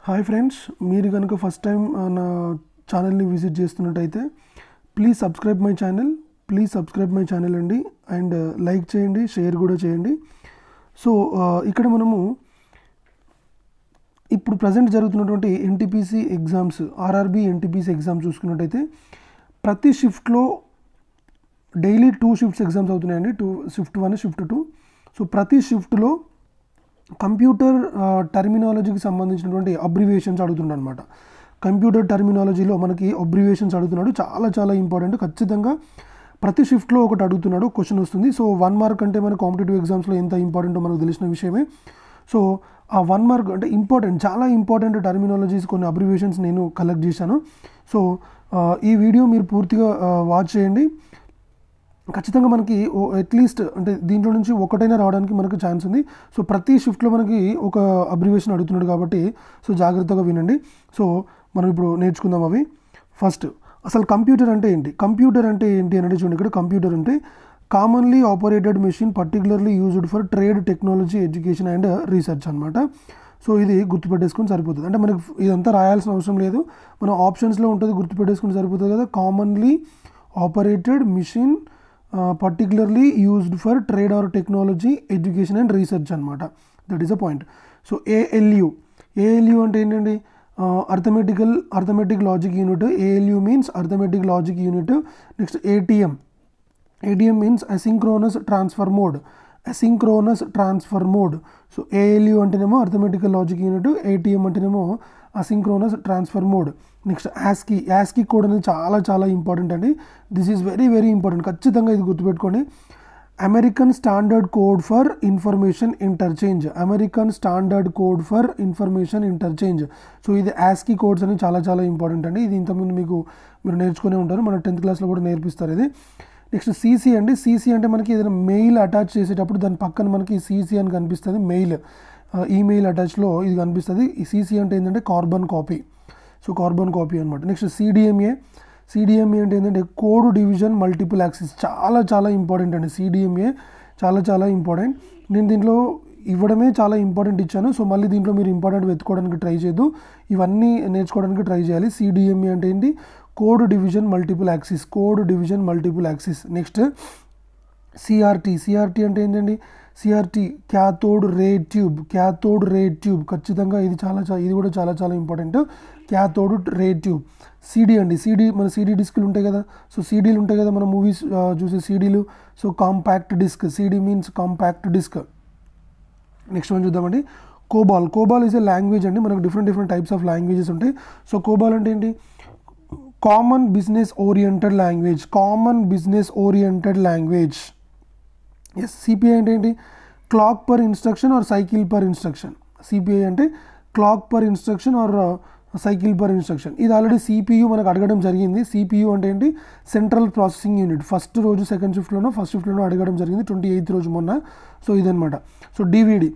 Hi friends, మీరు కనుక first time నా ఛానల్ని విజిట్ చేస్తున్నట్టయితే ప్లీజ్ సబ్స్క్రైబ్ మై ఛానల్ అండి. అండ్ లైక్ చేయండి, షేర్ కూడా చేయండి. సో ఇక్కడ మనము ఇప్పుడు ప్రజెంట్ జరుగుతున్నటువంటి NTPC exams, RRB NTPC exams చూసుకున్నట్టయితే ప్రతి షిఫ్ట్లో డైలీ 2 షిఫ్ట్స్ ఎగ్జామ్స్ అవుతున్నాయండి. Shift 1, shift 2. సో ప్రతి షిఫ్ట్లో కంప్యూటర్ టర్మినాలజీకి సంబంధించినటువంటి అబ్రివేషన్స్ అడుగుతున్నాడు అనమాట. కంప్యూటర్ టర్మినాలజీలో మనకి అబ్రివేషన్స్ అడుగుతున్నాడు. చాలా చాలా ఇంపార్టెంట్. ఖచ్చితంగా ప్రతి షిఫ్ట్లో ఒకటి అడుగుతున్నాడు, క్వశ్చన్ వస్తుంది. సో 1 మార్క్ అంటే మన కాంపిటేటివ్ ఎగ్జామ్స్లో ఎంత ఇంపార్టెంటో మనకు తెలిసిన విషయమే. సో ఆ 1 మార్క్ అంటే ఇంపార్టెంట్, చాలా ఇంపార్టెంట్ టర్మినాలజీస్, కొన్ని అబ్రివేషన్స్ నేను కలెక్ట్ చేశాను. సో ఈ వీడియో మీరు పూర్తిగా వాచ్ చేయండి. ఖచ్చితంగా మనకి అట్లీస్ట్ అంటే దీంట్లో నుంచి ఒకటైనా రావడానికి మనకు ఛాన్స్ ఉంది. సో ప్రతి షిఫ్ట్లో మనకి ఒక అబ్రివేషన్ అడుగుతున్నాడు కాబట్టి సో జాగ్రత్తగా వినండి. సో మనం ఇప్పుడు నేర్చుకుందాం అవి. ఫస్ట్ అసలు కంప్యూటర్ అంటే ఏంటి అనేది చూడండి. ఇక్కడ కంప్యూటర్ అంటే commonly operated machine particularly used for trade, technology, education and research అనమాట. సో ఇది గుర్తుపెట్టేసుకుని సరిపోతుంది. అంటే మనకి ఇదంతా రాయాల్సిన అవసరం లేదు, మన ఆప్షన్స్లో ఉంటుంది, గుర్తుపెట్టేసుకుని సరిపోతుంది కదా. Commonly operated machine particularly used for trade or technology, education and research అనమాట. That is a point. So ALU అంటే ఏంటండి? Arithmetic logic unit. ALU means arithmetic logic unit. Next ATM means asynchronous transfer mode. So ALU అంటేనేమో arithmetical logic unit, ATM అంటేనేమో asynchronous transfer mode. Next ASCII code అనేది చాలా చాలా important అండి. This is very very important. ఖచ్చితంగా ఇది గుర్తుపెట్టుకోండి. American standard code for information interchange. So ఇది యాస్కీ కోడ్స్ అని చాలా చాలా ఇంపార్టెంట్ అండి. ఇది ఇంతకుముందు మీరు నేర్చుకునే ఉంటారు, మన 10th క్లాస్లో కూడా నేర్పిస్తారు ఇది. నెక్స్ట్ సీసీ అండి. సీసీ అంటే మనకి ఏదైనా మెయిల్ అటాచ్ చేసేటప్పుడు దాని పక్కన మనకి సీసీ అని కనిపిస్తుంది. ఈమెయిల్ అటాచ్లో ఇది కనిపిస్తుంది. ఈ సీసీ అంటే ఏంటంటే carbon copy. So carbon copy అనమాట. నెక్స్ట్ సిడిఎంఏ అంటే ఏంటంటే కోడ్ డివిజన్ మల్టిపుల్ యాక్సెస్. చాలా చాలా ఇంపార్టెంట్ అండి. సిడిఎంఏ చాలా చాలా ఇంపార్టెంట్. నేను దీంట్లో ఇవ్వడమే చాలా ఇంపార్టెంట్ ఇచ్చాను. సో మళ్ళీ దీంట్లో మీరు ఇంపార్టెంట్ వెతుక్కోవడానికి ట్రై చేయొద్దు, ఇవన్నీ నేర్చుకోవడానికి ట్రై చేయాలి. సిడిఎంఏ అంటే ఏంటి? Code division multiple access. Next CRT అంటే ఏంటండి? CRT cathode ray tube. ఖచ్చితంగా ఇది కూడా చాలా చాలా important. Cathode ray tube. CD మన సిడి డిస్క్లు ఉంటాయి కదా. సో సిడీలు ఉంటాయి కదా, మన మూవీస్ చూసే సిడీలు. So compact disc. CD means compact disc. Next one చూద్దామండి. కోబాల్ ఈజ్ ఎ లాంగ్వేజ్ అండి. మనకు డిఫరెంట్ టైప్స్ ఆఫ్ లాంగ్వేజెస్ ఉంటాయి. సో కోబాల్ అంటే ఏంటి? Common business oriented language. Yes. CPI అంటే ఏంటి? Clock per instruction or cycle per instruction. CPI అంటే clock per instruction or cycle per instruction. ఇది already CPU మనకు అడగడం జరిగింది. సిపియు అంటే ఏంటి? Central processing unit. ఫస్ట్ షిఫ్ట్లోనో అడగడం జరిగింది, 28th రోజు మొన్న. సో ఇదనమాట. So DVD,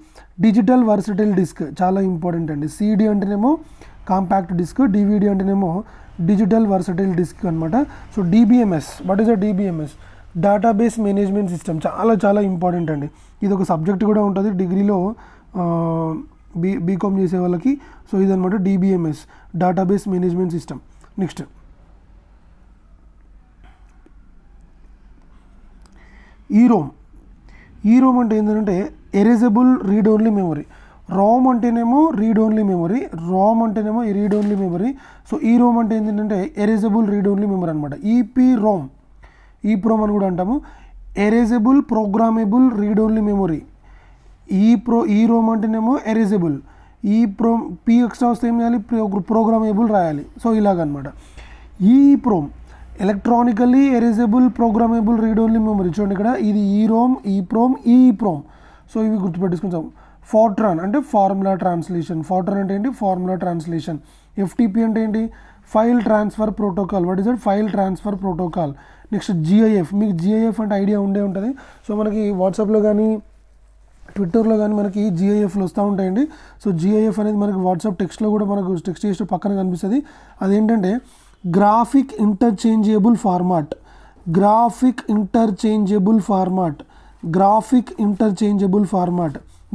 digital versatile disc, చాలా ఇంపార్టెంట్ అండి. సిడి అంటేనేమో కాంపాక్ట్ డిస్క్, డివిడి అంటేనేమో డిజిటల్ వర్సటైల్ డిస్క్ అనమాట. So DBMS, what is a DBMS? Database management system. చాలా చాలా ఇంపార్టెంట్ అండి. ఇది ఒక సబ్జెక్ట్ కూడా ఉంటుంది డిగ్రీలో, బీకామ్ చేసే వాళ్ళకి. సో ఇదనమాట DBMS, database management system. Next EROM అంటే ఏంటంటే erasable read only memory. RAM అంటేనేమో read only memory. So EROM అంటే ఏంటంటే ఎరేజబుల్ రీడ్ ఓన్లీ మెమరీ అనమాట. ఈప్రోమ్ అని కూడా అంటాము. Erasable programmable read only memory. EROM అంటేనేమో ఎరేజబుల్. పీ ఎక్స్ట్రా వస్తే ఏం చేయాలి? ప్రోగ్రామబుల్ రాయాలి. సో ఇలాగనమాట. EPROM electronically erasable programmable read only memory. చూడండి ఇక్కడ, ఇది ఈప్రోమ్. సో ఇవి గుర్తుపెట్టేసుకుంటాం. ఫార్ట్రాన్ అంటే ఫార్ములా ట్రాన్స్లేషన్. ఎఫ్టిపి అంటే ఏంటి? File transfer protocol. What is that? File transfer protocol. Next GIF. మీకు జిఐఎఫ్ అంటే ఐడియా ఉంటుంది. సో మనకి వాట్సాప్లో కానీ ట్విట్టర్లో కానీ మనకి జిఐఎఫ్లు వస్తూ ఉంటాయండి. సో జిఐఎఫ్ అనేది మనకి వాట్సాప్ టెక్స్ట్లో కూడా మనకు టెక్స్ట్ చేసి పక్కన కనిపిస్తుంది. అదేంటంటే graphic interchangeable format.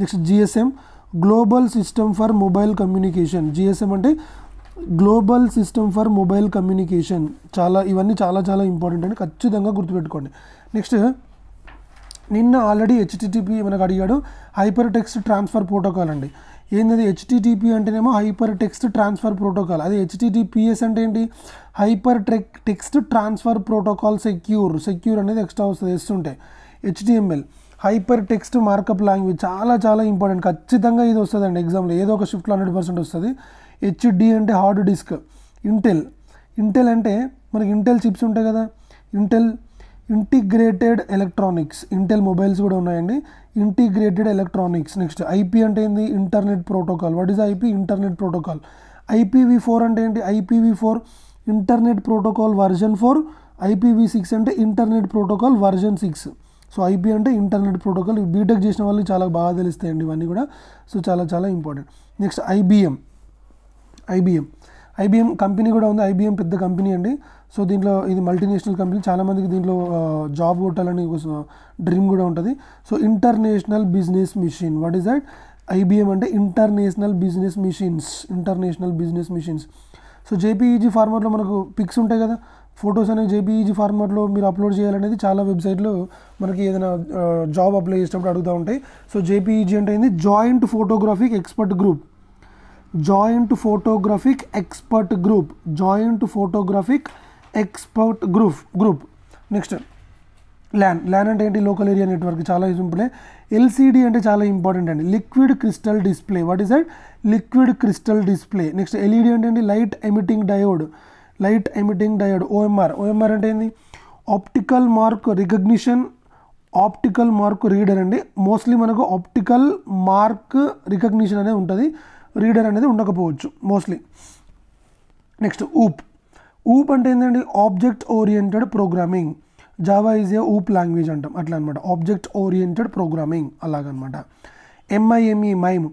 Next GSM, global system for mobile communication, GSM అంటే global system for mobile communication. ఇవన్నీ చాలా ఇంపార్టెంట్ అండి, ఖచ్చితంగా గుర్తుపెట్టుకోండి. నెక్స్ట్ నిన్న ఆల్రెడీ హెచ్టిటిపి మనకు అడిగాడు, హైపర్ టెక్స్ట్ ట్రాన్స్ఫర్ ప్రోటోకాల్ అండి. ఏంటది హెచ్టిటిపి అంటేనేమో హైపర్ టెక్స్ట్ ట్రాన్స్ఫర్ ప్రోటోకాల్, అదే హెచ్టిటిపిఎస్ అంటే ఏంటి, hyper text transfer protocol secure అనేది ఎక్స్ట్రా వస్తుంది ఇస్తుంటే. HTML hyper text markup language, చాలా ఇంపార్టెంట్, ఖచ్చితంగా ఇది వస్తుందండి ఎగ్జామ్లో, ఏదో ఒక షిఫ్ట్లో 100% వస్తుంది. హెచ్డి అంటే హార్డ్ డిస్క్. ఇంటెల్ అంటే మనకి ఇంటెల్ చిప్స్ ఉంటాయి కదా, ఇంటిగ్రేటెడ్ ఎలక్ట్రానిక్స్, ఇంటెల్ మొబైల్స్ కూడా ఉన్నాయండి, ఇంటిగ్రేటెడ్ ఎలక్ట్రానిక్స్. నెక్స్ట్ ఐపీ అంటే ఏంది, internet protocol. What is IP, internet protocol. IPv4 అంటే ఏంటి, IPv4 internet protocol version 4, IPv6 అంటే internet protocol version 6. So IP అంటే ఇంటర్నెట్ ప్రోటోకాల్. బీటెక్ చేసిన వాళ్ళకి చాలా బాగా తెలుస్తాయండి ఇవన్నీ కూడా, సో చాలా ఇంపార్టెంట్. నెక్స్ట్ ఐబిఎం కంపెనీ కూడా ఉంది, ఐబిఎం పెద్ద కంపెనీ అండి. సో దీంట్లో ఇది మల్టీనేషనల్ కంపెనీ, చాలామందికి దీంట్లో జాబ్ కొట్టాలని డ్రీమ్ కూడా ఉంటుంది. So international business machine, what is that, IBM అంటే international business machines. So JPEG ఫార్మాట్లో మనకు పిక్స్ ఉంటాయి కదా, ఫొటోస్ అనేవి జేపీఈజీ ఫార్మాట్లో మీరు అప్లోడ్ చేయాలనేది చాలా వెబ్సైట్లో మనకి ఏదైనా జాబ్ అప్లై చేసినప్పుడు అడుగుతూ ఉంటాయి. సో జేపీఈజీ అంటే ఏంది, joint photographic expert group. Next LAN అంటే ఏంటి, లోకల్ ఏరియా నెట్వర్క్, చాలా సింపులే. ఎల్సిడి అంటే చాలా ఇంపార్టెంట్ అండి, liquid crystal display. What is that, liquid crystal display. Next LED అంటే ఏంటి, లైట్ ఎమిటింగ్ డయోడ్. ఓఎంఆర్ అంటే ఏంది, ఆప్టికల్ మార్క్ రీడర్ అండి. మోస్ట్లీ మనకు ఆప్టికల్ మార్క్ రికగ్నిషన్ అనేది ఉంటుంది, రీడర్ అనేది ఉండకపోవచ్చు మోస్ట్లీ. నెక్స్ట్ ఊప్ అంటే ఏంటండి, object oriented programming. Java is a OOP language అంటాం, అట్లా అనమాట, ఆబ్జెక్ట్ ఓరియంటెడ్ ప్రోగ్రామింగ్ అలాగనమాట. MIME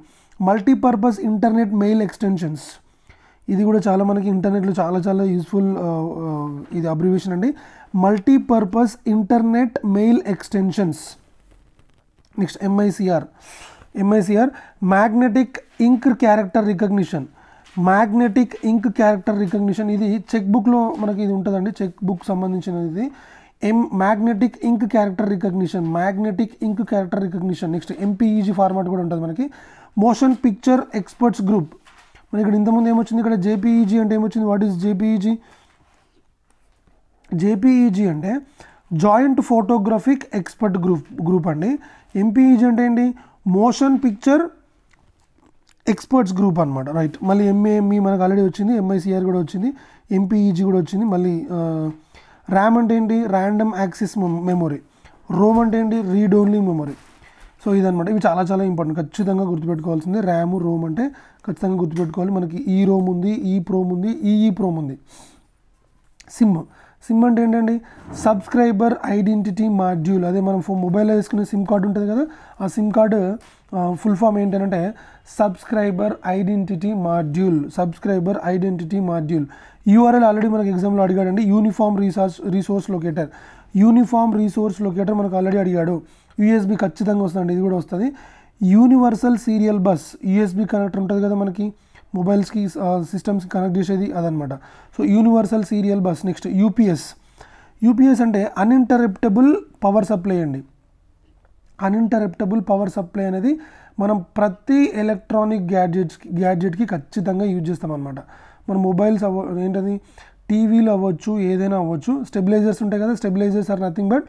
multipurpose internet mail extensions. ఇది కూడా చాలా మనకి ఇంటర్నెట్లో చాలా యూస్ఫుల్ ఇది అబ్రివేషన్ అండి, multipurpose internet mail extensions. Next MICR magnetic ink character recognition. ఇది చెక్ బుక్లో మనకి ఇది ఉంటుందండి, చెక్ బుక్ సంబంధించినది ఇది. Magnetic ink character recognition. Next MPEG format కూడా ఉంటుంది మనకి. Motion picture experts group. మన ఇక్కడ ఇంతకుముందు ఏమొచ్చింది, ఇక్కడ జేపీఈజీ అంటే ఏమొచ్చింది, వాట్ ఈస్ జేపీఈజీ అంటే జాయింట్ ఫోటోగ్రాఫిక్ ఎక్స్పర్ట్ గ్రూప్ అండి. ఎంపీఈజీ అంటే ఏంటి, మోషన్ పిక్చర్ ఎక్స్పర్ట్స్ గ్రూప్ అనమాట, రైట్. మళ్ళీ ఎంఏఎంఈ మనకు ఆల్రెడీ వచ్చింది, ఎంఐసిఆర్ కూడా వచ్చింది, ఎంపీఈజీ కూడా వచ్చింది. మళ్ళీ ర్యామ్ అంటే ఏంటి, ర్యాండమ్ యాక్సెస్ మెమొరీ. రోమ్ అంటే ఏంటి, రీడ్ ఓన్లీ మెమొరీ. సో ఇదనమాట, ఇవి చాలా ఇంపార్టెంట్, ఖచ్చితంగా గుర్తుపెట్టుకోవాల్సింది. ర్యామ్ రోమ్ అంటే ఖచ్చితంగా గుర్తుపెట్టుకోవాలి. మనకి ఈ రోమ్ ఉంది, ఈ ప్రోమ్ ఉంది, ఈ ప్రోమ్ ఉంది. సిమ్ అంటే ఏంటండి, సబ్స్క్రైబర్ ఐడెంటిటీ మాడ్యూల్. అదే మనం మొబైల్లో వేసుకునే సిమ్ కార్డు ఉంటుంది కదా, ఆ సిమ్ కార్డు ఫుల్ ఫామ్ ఏంటంటే subscriber identity module. URL already మనకి ఎగ్జామ్లో అడిగాడండి, యూనిఫామ్ రిసోర్స్ లొకేటర్ మనకు ఆల్రెడీ అడిగాడు. యూఎస్బి ఖచ్చితంగా వస్తుందండి, ఇది కూడా వస్తుంది. Universal serial bus, USB connector ఉంటుంది కదా మనకి మొబైల్స్కి సిస్టమ్స్కి కనెక్ట్ చేసేది, అదనమాట. So universal serial bus. Next UPS అంటే అన్ఇంటరప్టబుల్ పవర్ సప్లై అండి. అన్ఇంటరప్టబుల్ పవర్ సప్లై అనేది మనం ప్రతి ఎలక్ట్రానిక్ గ్యాడ్జెట్కి ఖచ్చితంగా యూజ్ చేస్తాం అనమాట. మన మొబైల్స్ ఏంటది, టీవీలు అవ్వచ్చు, ఏదైనా అవ్వచ్చు. స్టెబిలైజర్స్ ఉంటాయి కదా, stabilisers are nothing but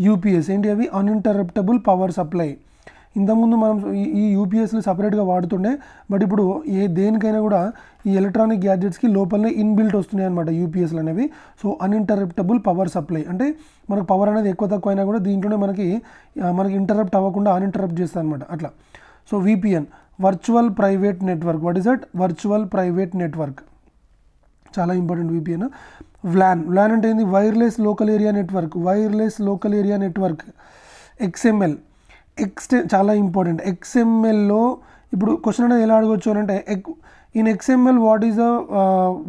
UPS. ఏంటి అవి, అన్ఇంటరప్టబుల్ పవర్ సప్లై. ఇంతకుముందు మనం ఈ యూపీఎస్ని సపరేట్గా వాడుతుండే, బట్ ఇప్పుడు దేనికైనా కూడా ఈ ఎలక్ట్రానిక్ గ్యాడ్జెట్స్కి లోపలనే ఇన్బిల్ట్ వస్తున్నాయి అనమాట యూపీఎస్లు అనేవి. సో అన్ఇంటరప్టబుల్ పవర్ సప్లై అంటే మనకు పవర్ అనేది ఎక్కువ తక్కువ అయినా కూడా దీంట్లోనే మనకి ఇంటరప్ట్ అవ్వకుండా అన్ఇంటరప్ట్ చేస్తాయి అనమాట, అట్లా. So VPN, virtual private network. What is that, virtual private network, చాలా ఇంపార్టెంట్. విపిఎన్. వ్లాన్ అంటే ఏంది, wireless local area network. XML చాలా ఇంపార్టెంట్. XMLలో ఇప్పుడు క్వశ్చన్ అనేది ఎలా అడగవచ్చు అని అంటే, in XML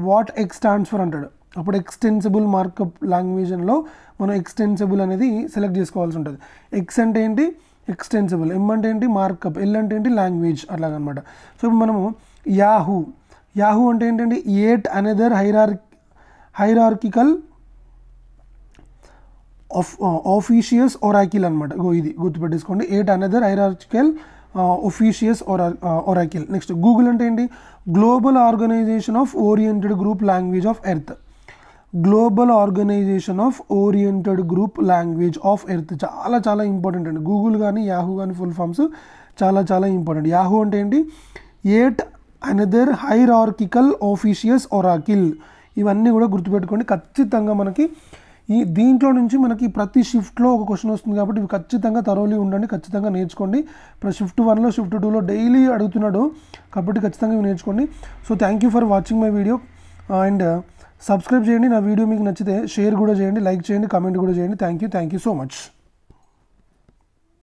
what X stands for అంటాడు. అప్పుడు ఎక్స్టెన్సిబుల్ మార్కప్ లాంగ్వేజ్లో మనం ఎక్స్టెన్సిబుల్ అనేది సెలెక్ట్ చేసుకోవాల్సి ఉంటుంది. X అంటే ఏంటి, ఎక్స్టెన్సిబుల్, ఎం అంటే ఏంటి మార్కప్, ఎల్ అంటే ఏంటి లాంగ్వేజ్ అట్లాగనమాట. సో ఇప్పుడు మనము యాహూ అంటే ఏంటంటే at another hierarchical officious oracle అనమాట. ఇది గుర్తుపెట్టేసుకోండి, at another hierarchical officious oracle. Next Google అంటే ఏంటి, global organization of oriented group language of earth. Global organization of oriented group language of earth చాలా చాలా ఇంపార్టెంట్ అండి. గూగుల్ కానీ యాహూ కానీ ఫుల్ ఫామ్స్ చాలా చాలా ఇంపార్టెంట్. యాహూ అంటే ఏంటి, at another hierarchical officious Oracle. ఇవన్నీ కూడా గుర్తుపెట్టుకోండి. ఖచ్చితంగా మనకి దీంట్లో నుంచి మనకి ప్రతి షిఫ్ట్లో ఒక క్వశ్చన్ వస్తుంది కాబట్టి ఇవి ఖచ్చితంగా థరోలీ ఉండండి, ఖచ్చితంగా నేర్చుకోండి. ఇప్పుడు షిఫ్ట్ 1లో షిఫ్ట్ 2లో డైలీ అడుగుతున్నాడు కాబట్టి ఖచ్చితంగా ఇవి నేర్చుకోండి. So thank you for watching my video and subscribe చేయండి. నా వీడియో మీకు నచ్చితే షేర్ కూడా చేయండి, లైక్ చేయండి, కామెంట్ కూడా చేయండి. Thank you so much.